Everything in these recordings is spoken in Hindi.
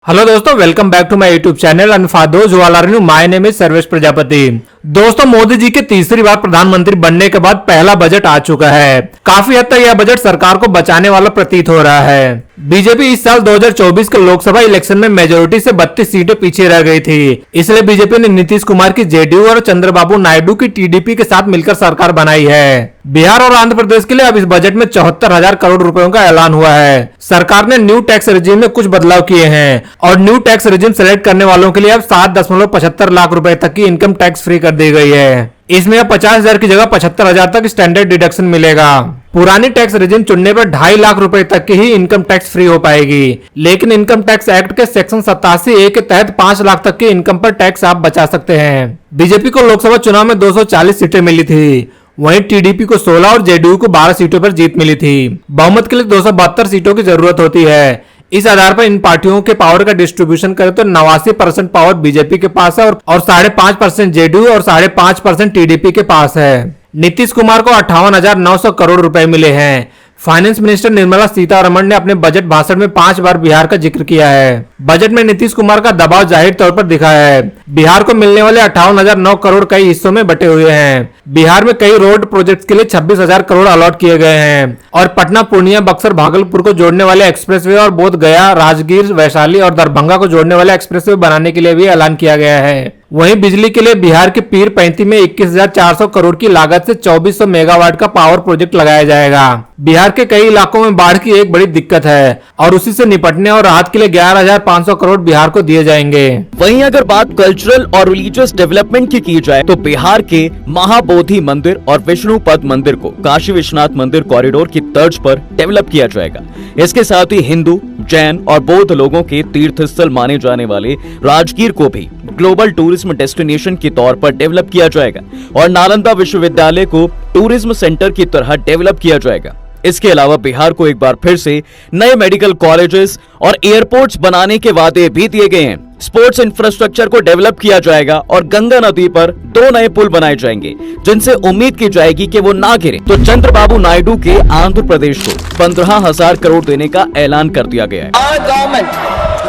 हेलो दोस्तों, welcome back to my YouTube channel and for those who are new, my name is Sarvesh Prajapati. दोस्तों, मोदी जी के तीसरी बार प्रधानमंत्री बनने के बाद पहला बजट आ चुका है। काफी हद तक यह बजट सरकार को बचाने वाला प्रतीत हो रहा है। बीजेपी इस साल 2024 के लोकसभा इलेक्शन में मेजोरिटी से 32 सीटें पीछे रह गई थी। इसलिए बीजेपी ने नीतीश कुमार की जेडीयू और चंद्रबाबू नायडू की टीडीपी के साथ मिलकर सरकार बनाई है। बिहार और आंध्र प्रदेश के लिए अब इस बजट में 74,000 करोड़ रुपयों का ऐलान हुआ है। सरकार ने न्यू टैक्स रेजिम में कुछ बदलाव किए हैं और न्यू टैक्स रेजिम सेलेक्ट करने वालों के लिए अब 7.75 लाख रुपए तक की इनकम टैक्स फ्री कर दी गई है। इसमें अब 50,000 की जगह 75,000 तक स्टैंडर्ड डिडक्शन मिलेगा। पुरानी टैक्स रेजिम चुनने पर 2.5 लाख रुपए तक की ही इनकम टैक्स फ्री हो पाएगी, लेकिन इनकम टैक्स एक्ट के सेक्शन 87A के तहत 5 लाख तक की इनकम पर टैक्स आप बचा सकते हैं। बीजेपी को लोकसभा चुनाव में 240 सीटें मिली थी, वहीं टीडीपी को 16 और जेडीयू को 12 सीटों पर जीत मिली थी। बहुमत के लिए 272 सीटों की जरूरत होती है। इस आधार पर इन पार्टियों के पावर का डिस्ट्रीब्यूशन करें तो 89% पावर बीजेपी के पास है और 5.5% जेडीयू और 5.5% टीडीपी के पास है। नीतीश कुमार को 58,900 करोड़ रुपए मिले हैं। फाइनेंस मिनिस्टर निर्मला सीतारमण ने अपने बजट भाषण में 5 बार बिहार का जिक्र किया है। बजट में नीतीश कुमार का दबाव जाहिर तौर पर दिखा है। बिहार को मिलने वाले 58,009 करोड़ कई हिस्सों में बटे हुए हैं। बिहार में कई रोड प्रोजेक्ट्स के लिए 26,000 करोड़ अलॉट किए गए हैं और पटना, पूर्णिया, बक्सर, भागलपुर को जोड़ने वाले एक्सप्रेसवे और बोध गया, राजगीर, वैशाली और दरभंगा को जोड़ने वाले एक्सप्रेसवे बनाने के लिए भी ऐलान किया गया है। वहीं बिजली के लिए बिहार के पीर 35 में 21,400 करोड़ की लागत से 2400 मेगावाट का पावर प्रोजेक्ट लगाया जाएगा। बिहार के कई इलाकों में बाढ़ की एक बड़ी दिक्कत है और उसी से निपटने और राहत के लिए 11,500 करोड़ बिहार को दिए जाएंगे। वहीं अगर बात कल्चरल और रिलीजियस डेवलपमेंट की जाए तो बिहार के महाबोधि मंदिर और विष्णुपद मंदिर को काशी विश्वनाथ मंदिर कॉरिडोर की तर्ज पर डेवलप किया जाएगा। इसके साथ ही हिंदू, जैन और बौद्ध लोगों के तीर्थ स्थल माने जाने वाले राजगीर को भी ग्लोबल टूरिज्म डेस्टिनेशन के तौर पर डेवलप किया जाएगा और नालंदा विश्वविद्यालय को टूरिज्म सेंटर की तरह डेवलप किया जाएगा। इसके अलावा बिहार को एक बार फिर से नए मेडिकल कॉलेजेस और एयरपोर्ट्स बनाने के वादे भी दिए गए हैं। स्पोर्ट्स इंफ्रास्ट्रक्चर को डेवलप किया जाएगा और गंगा नदी पर 2 नए पुल बनाए जाएंगे जिनसे उम्मीद की जाएगी कि वो ना गिरे। तो चंद्रबाबू नायडू के आंध्र प्रदेश को 15,000 करोड़ देने का ऐलान कर दिया गया है। Our government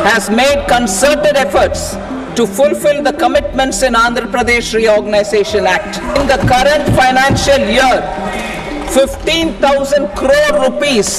has made concerted efforts to fulfill the commitments in Andhra Pradesh Reorganization Act. In the current financial year, 15,000 crore rupees.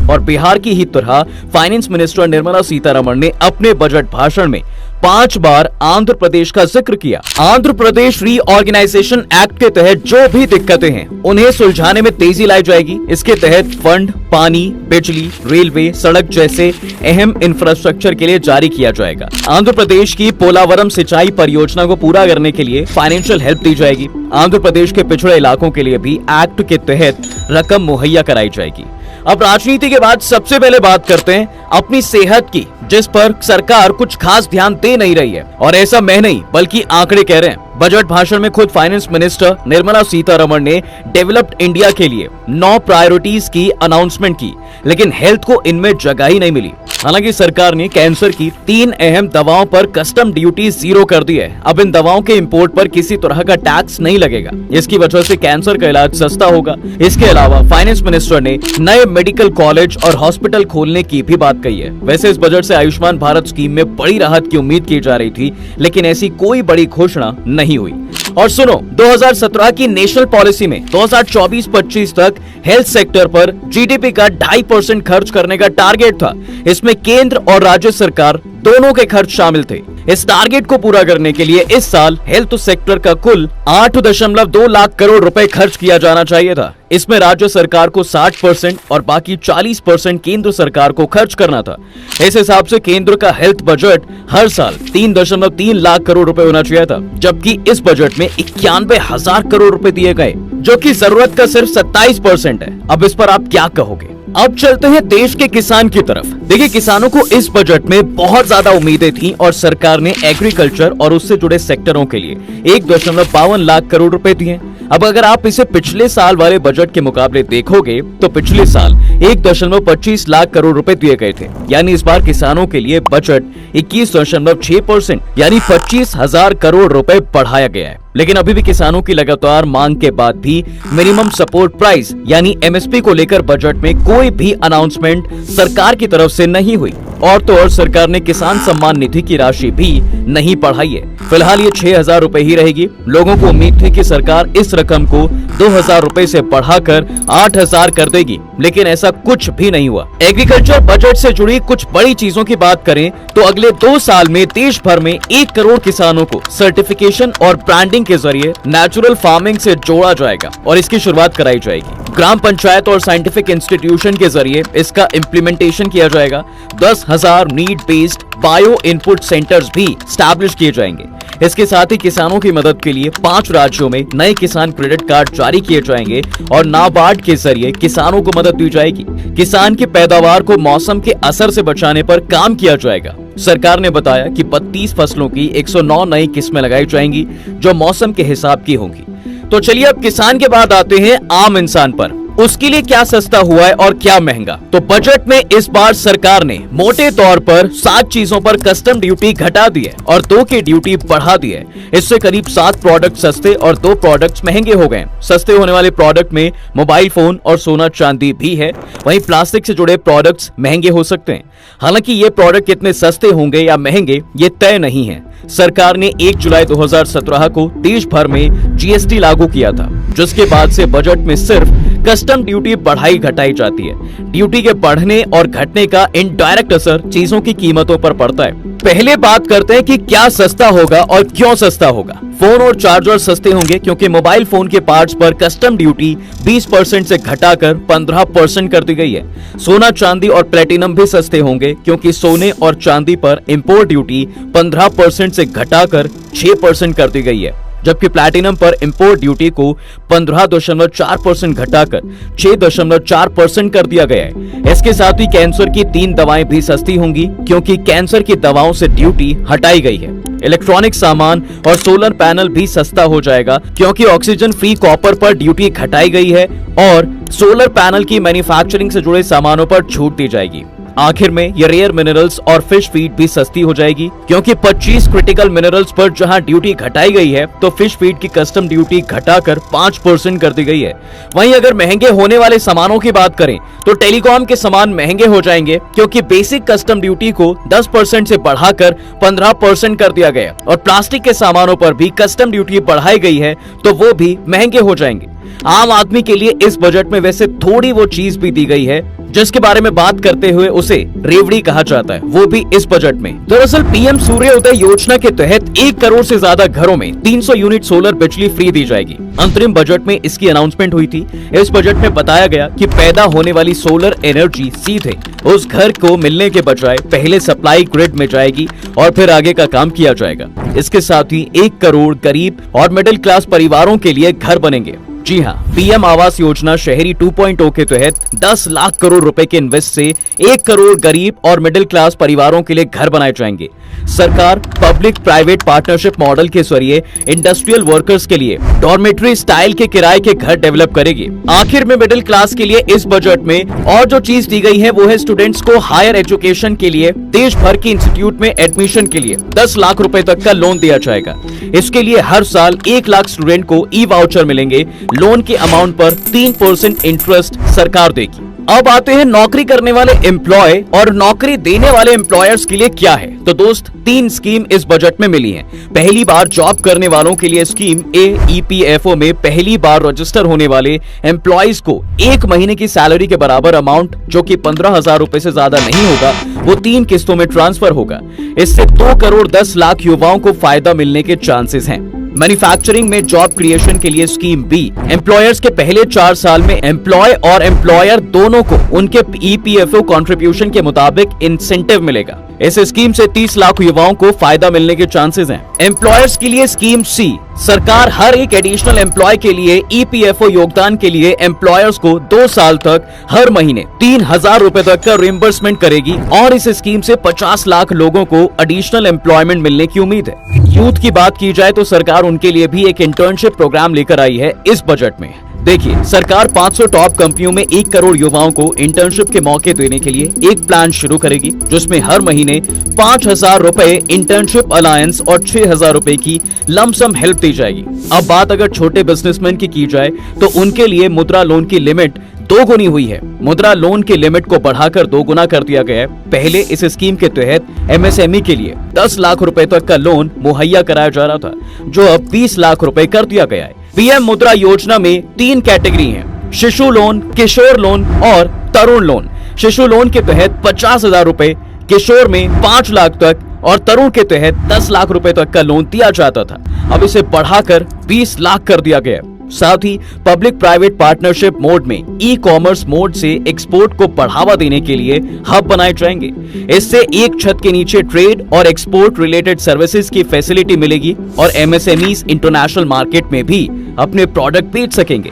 और बिहार की ही तरह फाइनेंस मिनिस्टर निर्मला सीतारमण ने अपने बजट भाषण में 5 बार आंध्र प्रदेश का जिक्र किया। आंध्र प्रदेश रीऑर्गेनाइजेशन एक्ट के तहत जो भी दिक्कतें हैं उन्हें सुलझाने में तेजी लाई जाएगी। इसके तहत फंड पानी, बिजली, रेलवे, सड़क जैसे अहम इंफ्रास्ट्रक्चर के लिए जारी किया जाएगा। आंध्र प्रदेश की पोलावरम सिंचाई परियोजना को पूरा करने के लिए फाइनेंशियल हेल्प दी जाएगी। आंध्र प्रदेश के पिछड़े इलाकों के लिए भी एक्ट के तहत रकम मुहैया कराई जाएगी। अब राजनीति के बाद सबसे पहले बात करते हैं अपनी सेहत की, जिस पर सरकार कुछ खास ध्यान दे नहीं रही है और ऐसा मैं नहीं बल्कि आंकड़े कह रहे हैं। बजट भाषण में खुद फाइनेंस मिनिस्टर निर्मला सीतारमण ने डेवलप्ड इंडिया के लिए 9 प्रायोरिटीज की अनाउंसमेंट की, लेकिन हेल्थ को इनमें जगह ही नहीं मिली। हालांकि सरकार ने कैंसर की 3 अहम दवाओं पर कस्टम ड्यूटी 0 कर दी है। अब इन दवाओं के इंपोर्ट पर किसी तरह का टैक्स नहीं लगेगा। इसकी वजह से कैंसर का इलाज सस्ता होगा। इसके अलावा फाइनेंस मिनिस्टर ने नए मेडिकल कॉलेज और हॉस्पिटल खोलने की भी बात कही है। वैसे इस बजट से आयुष्मान भारत स्कीम में बड़ी राहत की उम्मीद की जा रही थी, लेकिन ऐसी कोई बड़ी घोषणा नहीं हुई। और सुनो, 2017 की नेशनल पॉलिसी में 2024-25 तक हेल्थ सेक्टर पर जीडीपी का 2.5% खर्च करने का टारगेट था। इसमें केंद्र और राज्य सरकार दोनों के खर्च शामिल थे। इस टारगेट को पूरा करने के लिए इस साल हेल्थ सेक्टर का कुल 8.2 लाख करोड़ रुपए खर्च किया जाना चाहिए था। इसमें राज्य सरकार को 60% और बाकी 40% केंद्र सरकार को खर्च करना था। इस हिसाब से केंद्र का हेल्थ बजट हर साल 3.3 लाख करोड़ रुपए होना चाहिए था, जबकि इस बजट में 91,000 करोड़ रुपए दिए गए, जो कि जरूरत का सिर्फ 27% है। अब इस पर आप क्या कहोगे? अब चलते हैं देश के किसान की तरफ। देखिए, किसानों को इस बजट में बहुत ज्यादा उम्मीदें थी और सरकार ने एग्रीकल्चर और उससे जुड़े सेक्टरों के लिए 1.52 लाख करोड़ रुपए दिए। अब अगर आप इसे पिछले साल वाले बजट के मुकाबले देखोगे तो पिछले साल 1.25 लाख करोड़ रुपए दिए गए थे। यानी इस बार किसानों के लिए बजट 21.6% यानी 25,000 करोड़ रुपए बढ़ाया गया है। लेकिन अभी भी किसानों की लगातार मांग के बाद भी मिनिमम सपोर्ट प्राइस यानी एमएसपी को लेकर बजट में कोई भी अनाउंसमेंट सरकार की तरफ से नहीं हुई। और तो और सरकार ने किसान सम्मान निधि की राशि भी नहीं बढ़ाई है। फिलहाल ये 6,000 रुपए ही रहेगी। लोगों को उम्मीद थी कि सरकार इस रकम को 2,000 रुपए से बढ़ाकर 8,000 कर देगी, लेकिन ऐसा कुछ भी नहीं हुआ। एग्रीकल्चर बजट से जुड़ी कुछ बड़ी चीजों की बात करें तो अगले 2 साल में देश भर में 1 करोड़ किसानों को सर्टिफिकेशन और ब्रांडिंग के जरिए नेचुरल फार्मिंग से जोड़ा जाएगा और इसकी शुरुआत कराई जाएगी। ग्राम पंचायत और साइंटिफिक इंस्टीट्यूशन के जरिए इसका इम्प्लीमेंटेशन किया जाएगा। 10,000 need based bio input centres भी स्टैब्लिश किए जाएंगे। इसके साथ ही किसानों की मदद के लिए 5 राज्यों में नए किसान क्रेडिट कार्ड जारी किए जाएंगे और नाबार्ड के जरिए किसानों को मदद दी जाएगी। किसान की पैदावार को मौसम के असर से बचाने पर काम किया जाएगा। सरकार ने बताया कि 32 फसलों की 109 नई किस्में लगाई जाएंगी जो मौसम के हिसाब की होंगी। तो चलिए अब किसान के बाद आते हैं आम इंसान पर। उसके लिए क्या सस्ता हुआ है और क्या महंगा। तो बजट में इस बार सरकार ने मोटे तौर पर 7 चीजों पर कस्टम ड्यूटी घटा दी है और 2 की ड्यूटी बढ़ा दी है। इससे करीब 7 प्रोडक्ट सस्ते और 2 प्रोडक्ट्स महंगे हो गए। सस्ते होने वाले प्रोडक्ट में मोबाइल फोन और सोना चांदी भी है। वहीं प्लास्टिक से जुड़े प्रोडक्ट्स महंगे हो सकते हैं। हालांकि ये प्रोडक्ट कितने सस्ते होंगे या महंगे ये तय नहीं है। सरकार ने 1 जुलाई 2017 को देश भर में जीएसटी लागू किया था, जिसके बाद से बजट में सिर्फ कस्टम ड्यूटी बढ़ाई घटाई जाती है। ड्यूटी के बढ़ने और घटने का इनडायरेक्ट असर चीजों की कीमतों पर पड़ता है। पहले बात करते हैं कि क्या सस्ता होगा और क्यों सस्ता होगा। फोन और चार्जर सस्ते होंगे क्योंकि मोबाइल फोन के पार्ट्स पर कस्टम ड्यूटी 20% से घटाकर 15% कर दी गई है। सोना चांदी और प्लेटिनम भी सस्ते होंगे क्योंकि सोने और चांदी पर इंपोर्ट ड्यूटी 15% से घटाकर 6% कर दी गई है, जबकि प्लैटिनम पर इंपोर्ट ड्यूटी को 15.4% घटाकर 6.4% कर दिया गया है। इसके साथ ही कैंसर की 3 दवाएं भी सस्ती होंगी क्योंकि कैंसर की दवाओं से ड्यूटी हटाई गई है। इलेक्ट्रॉनिक सामान और सोलर पैनल भी सस्ता हो जाएगा क्योंकि ऑक्सीजन फ्री कॉपर पर ड्यूटी घटाई गई है और सोलर पैनल की मैन्युफैक्चरिंग से जुड़े सामानों पर छूट दी जाएगी। आखिर में ये रेयर मिनरल्स और फिश फीड भी सस्ती हो जाएगी क्योंकि 25 क्रिटिकल मिनरल्स पर जहां ड्यूटी घटाई गई है तो फिश फीड की कस्टम ड्यूटी घटाकर 5% कर दी गई है। वहीं अगर महंगे होने वाले सामानों की बात करें तो टेलीकॉम के सामान महंगे हो जाएंगे क्योंकि बेसिक कस्टम ड्यूटी को 10% से बढ़ाकर 15% कर दिया गया और प्लास्टिक के सामानों पर भी कस्टम ड्यूटी बढ़ाई गई है तो वो भी महंगे हो जाएंगे। आम आदमी के लिए इस बजट में वैसे थोड़ी वो चीज भी दी गई है जिसके बारे में बात करते हुए उसे रेवड़ी कहा जाता है, वो भी इस बजट में। दरअसल पीएम सूर्योदय योजना के तहत 1 करोड़ से ज्यादा घरों में 300 यूनिट सोलर बिजली फ्री दी जाएगी। अंतरिम बजट में इसकी अनाउंसमेंट हुई थी। इस बजट में बताया गया कि पैदा होने वाली सोलर एनर्जी सीधे उस घर को मिलने के बजाय पहले सप्लाई ग्रिड में जाएगी और फिर आगे का काम किया जाएगा। इसके साथ ही 1 करोड़ गरीब और मिडिल क्लास परिवारों के लिए घर बनेंगे। जी हाँ, पीएम आवास योजना शहरी 2.0 के तहत 10 लाख करोड़ रुपए के इन्वेस्ट से 1 करोड़ गरीब और मिडिल क्लास परिवारों के लिए घर बनाए जाएंगे। सरकार पब्लिक प्राइवेट पार्टनरशिप मॉडल के जरिए इंडस्ट्रियल वर्कर्स के लिए डॉर्मेट्री स्टाइल के किराए के घर डेवलप करेगी। आखिर में मिडिल क्लास के लिए इस बजट में और जो चीज दी गई है वो है स्टूडेंट्स को हायर एजुकेशन के लिए देश भर के इंस्टीट्यूट में एडमिशन के लिए 10 लाख रुपए तक का लोन दिया जाएगा। इसके लिए हर साल 1 लाख स्टूडेंट को ई वाउचर मिलेंगे। लोन के अमाउंट पर 3% इंटरेस्ट सरकार देगी। अब आते हैं नौकरी करने वाले एम्प्लॉय और नौकरी देने वाले एम्प्लॉयर्स के लिए क्या है। तो दोस्त 3 स्कीम इस बजट में मिली हैं। पहली बार जॉब करने वालों के लिए स्कीम EPFO में पहली बार रजिस्टर होने वाले एम्प्लॉयज को 1 महीने की सैलरी के बराबर अमाउंट जो कि 15,000 रुपए से ज्यादा नहीं होगा वो 3 किस्तों में ट्रांसफर होगा। इससे 2 करोड़ 10 लाख युवाओं को फायदा मिलने के चांसेस हैं। मैन्युफैक्चरिंग में जॉब क्रिएशन के लिए स्कीम बी, एम्प्लॉयर्स के पहले 4 साल में एम्प्लॉय और एम्प्लॉयर दोनों को उनके EPFO कंट्रीब्यूशन के मुताबिक इंसेंटिव मिलेगा। इस स्कीम से 30 लाख युवाओं को फायदा मिलने के चांसेस हैं। एम्प्लॉयर्स के लिए स्कीम सी, सरकार हर एक एडिशनल एम्प्लॉय के लिए EPFO योगदान के लिए एम्प्लॉयर्स को 2 साल तक हर महीने 3,000 रुपए तक का रिम्बर्समेंट करेगी और इस स्कीम से 50 लाख लोगों को एडिशनल एम्प्लॉयमेंट मिलने की उम्मीद है। यूथ की बात की जाए तो सरकार उनके लिए भी एक इंटर्नशिप प्रोग्राम लेकर आई है इस बजट में। देखिए, सरकार 500 टॉप कंपनियों में 1 करोड़ युवाओं को इंटर्नशिप के मौके देने के लिए एक प्लान शुरू करेगी, जिसमें हर महीने 5,000 रुपए इंटर्नशिप अलायंस और 6,000 रुपए की लमसम हेल्प दी जाएगी। अब बात अगर छोटे बिजनेसमैन की जाए तो उनके लिए मुद्रा लोन की लिमिट 2 गुनी हुई है। मुद्रा लोन की लिमिट को बढ़ाकर 2 गुना कर दिया गया है। पहले इस स्कीम के तहत एमएसएमई के लिए 10 लाख रुपए तक का लोन मुहैया कराया जा रहा था, जो अब 20 लाख रुपए कर दिया गया है। पीएम मुद्रा योजना में 3 कैटेगरी हैं: शिशु लोन, किशोर लोन और तरुण लोन। शिशु लोन के तहत 50,000 रुपए, किशोर में 5 लाख तक और तरुण के तहत 10 लाख रुपए तक का लोन दिया जाता था। अब इसे बढ़ाकर 20 लाख कर दिया गया। साथ ही पब्लिक प्राइवेट पार्टनरशिप मोड में ई कॉमर्स मोड से एक्सपोर्ट को बढ़ावा देने के लिए हब बनाए जाएंगे। इससे एक छत के नीचे ट्रेड और एक्सपोर्ट रिलेटेड सर्विसेज की फैसिलिटी मिलेगी और एमएसएमईज इंटरनेशनल मार्केट में भी अपने प्रोडक्ट बेच सकेंगे।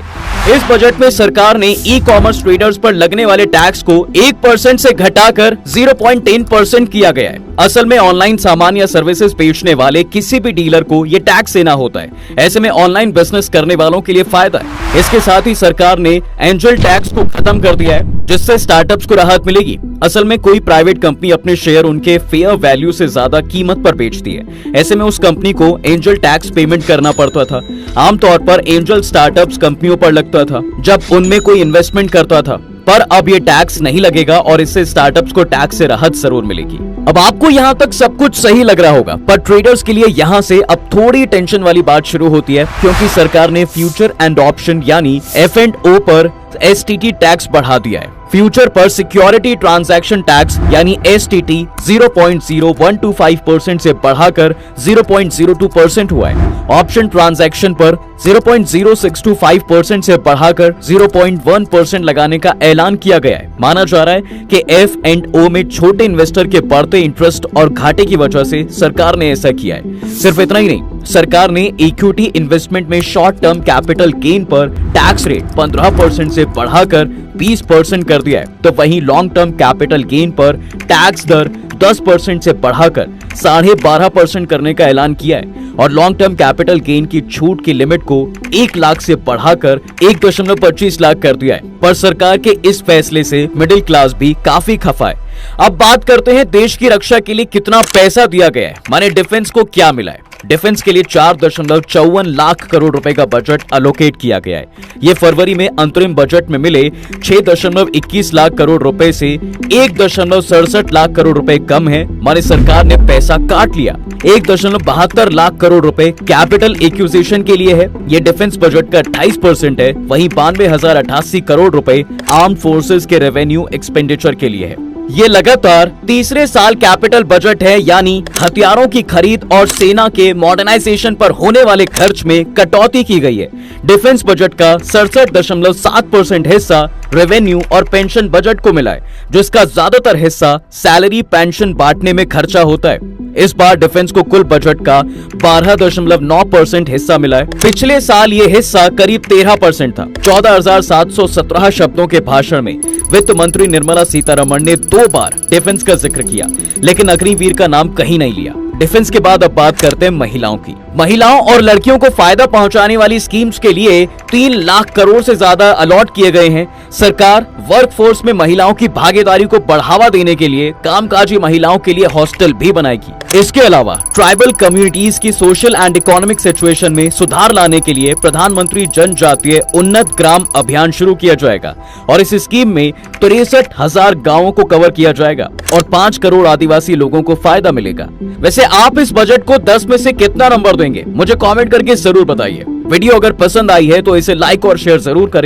इस बजट में सरकार ने ई कॉमर्स ट्रेडर्स पर लगने वाले टैक्स को 1% से घटाकर 0.10% किया गया है। असल में ऑनलाइन सामान या सर्विसेज बेचने वाले किसी भी डीलर को ये टैक्स देना होता है। ऐसे में ऑनलाइन बिजनेस करने वालों के लिए फायदा है। इसके साथ ही सरकार ने एंजल टैक्स को खत्म कर दिया है, जिससे स्टार्टअप्स को राहत मिलेगी। असल में कोई प्राइवेट कंपनी अपने शेयर उनके फेयर वैल्यू से ज्यादा कीमत पर बेचती है। ऐसे में उस कंपनी को एंजल टैक्स पेमेंट करना पड़ता था। आमतौर पर एंजल स्टार्टअप्स कंपनियों पर लगता था जब उनमें कोई इन्वेस्टमेंट करता था, पर अब ये टैक्स नहीं लगेगा और इससे स्टार्टअप्स को टैक्स से राहत जरूर मिलेगी। अब आपको यहाँ तक सब कुछ सही लग रहा होगा, पर ट्रेडर्स के लिए यहाँ से अब थोड़ी टेंशन वाली बात शुरू होती है, क्योंकि सरकार ने फ्यूचर एंड ऑप्शन यानी F&O पर STT टैक्स बढ़ा दिया है। फ्यूचर पर सिक्योरिटी ट्रांजैक्शन टैक्स यानी STT 0.0125% से बढ़ाकर 0.02% हुआ है। ऑप्शन ट्रांजैक्शन पर 0.0625% से बढ़ाकर 0.1% लगाने का ऐलान किया गया है। माना जा रहा है कि F&O में छोटे इन्वेस्टर के बढ़ते इंटरेस्ट और घाटे की वजह से सरकार ने ऐसा किया है। सिर्फ इतना ही नहीं, सरकार ने इक्विटी इन्वेस्टमेंट में शॉर्ट टर्म कैपिटल गेन पर टैक्स रेट 15% से बढ़ाकर 20% कर दिया है। तो वहीं लॉन्ग टर्म कैपिटल गेन पर टैक्स दर 10% से बढ़ाकर 12.5% करने का ऐलान किया है और लॉन्ग टर्म कैपिटल गेन की छूट की लिमिट को 1 लाख से बढ़ाकर 1.25 लाख कर दिया है। पर सरकार के इस फैसले से मिडिल क्लास भी काफी खफा है। अब बात करते हैं देश की रक्षा के लिए कितना पैसा दिया गया है, माने डिफेंस को क्या मिला है। डिफेंस के लिए 4.54 लाख करोड़ रुपए का बजट अलोकेट किया गया है। ये फरवरी में अंतरिम बजट में मिले 6.21 लाख करोड़ रुपए से 1.67 लाख करोड़ रुपए कम है, माने सरकार ने पैसा काट लिया। 1.72 लाख करोड़ रुपए कैपिटल एक्विजिशन के लिए है। ये डिफेंस बजट का 28% है। वहीं 92,088 करोड़ रुपए आर्म्ड फोर्सेस के रेवेन्यू एक्सपेंडिचर के लिए है। ये लगातार तीसरे साल कैपिटल बजट है, यानी हथियारों की खरीद और सेना के मॉडर्नाइजेशन पर होने वाले खर्च में कटौती की गई है। डिफेंस बजट का 67.7% हिस्सा रेवेन्यू और पेंशन बजट को मिला है, जिसका ज्यादातर हिस्सा सैलरी पेंशन बांटने में खर्चा होता है। इस बार डिफेंस को कुल बजट का 12.9% हिस्सा मिला है। पिछले साल ये हिस्सा करीब 13% था। 14,717 शब्दों के भाषण में वित्त मंत्री निर्मला सीतारमण ने 2 बार डिफेंस का जिक्र किया, लेकिन अग्निवीर का नाम कहीं नहीं लिया। डिफेंस के बाद अब बात करते हैं महिलाओं की। महिलाओं और लड़कियों को फायदा पहुंचाने वाली स्कीम्स के लिए 3 लाख करोड़ से ज्यादा अलॉट किए गए हैं। सरकार वर्कफोर्स में महिलाओं की भागीदारी को बढ़ावा देने के लिए कामकाजी महिलाओं के लिए हॉस्टल भी बनाएगी। इसके अलावा ट्राइबल कम्युनिटीज की सोशल एंड इकोनॉमिक सिचुएशन में सुधार लाने के लिए प्रधानमंत्री जनजातीय उन्नत ग्राम अभियान शुरू किया जाएगा और इस स्कीम में 63,000 गाँवों को कवर किया जाएगा और 5 करोड़ आदिवासी लोगों को फायदा मिलेगा। वैसे आप इस बजट को 10 में से कितना नंबर देंगे, मुझे कमेंट करके जरूर बताइए। वीडियो अगर पसंद आई है तो इसे लाइक और शेयर जरूर करें।